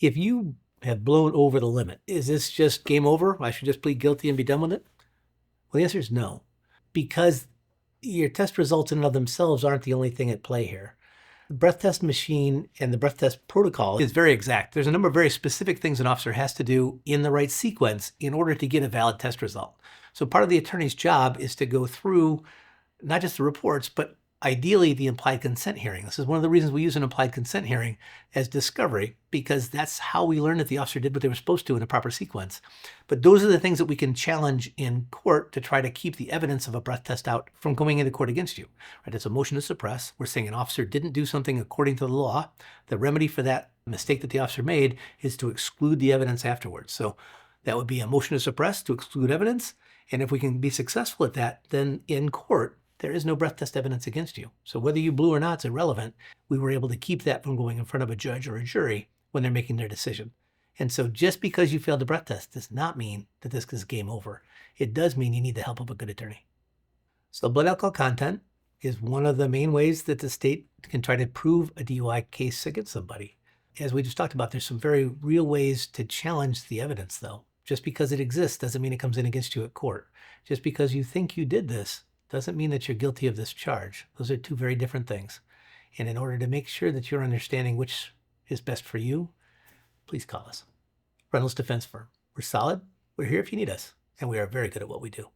If you have blown over the limit, is this just game over? I should just plead guilty and be done with it? Well, the answer is no, because your test results in and of themselves aren't the only thing at play here. The breath test machine and the breath test protocol is very exact. There's a number of very specific things an officer has to do in the right sequence in order to get a valid test result. So part of the attorney's job is to go through not just the reports, but ideally the implied consent hearing. This is one of the reasons we use an implied consent hearing as discovery, because that's how we learn that the officer did what they were supposed to in a proper sequence. But those are the things that we can challenge in court to try to keep the evidence of a breath test out from going into court against you. Right? It's a motion to suppress. We're saying an officer didn't do something according to the law. The remedy for that mistake that the officer made is to exclude the evidence afterwards. So that would be a motion to suppress to exclude evidence. And if we can be successful at that, then in court, there is no breath test evidence against you. So whether you blew or not is irrelevant. We were able to keep that from going in front of a judge or a jury when they're making their decision. And so just because you failed the breath test does not mean that this is game over. It does mean you need the help of a good attorney. So blood alcohol content is one of the main ways that the state can try to prove a DUI case against somebody. As we just talked about, there's some very real ways to challenge the evidence, though. Just because it exists doesn't mean it comes in against you at court. Just because you think you did this doesn't mean that you're guilty of this charge. Those are two very different things. And in order to make sure that you're understanding which is best for you, please call us. Reynolds Defense Firm. We're solid. We're here if you need us. And we are very good at what we do.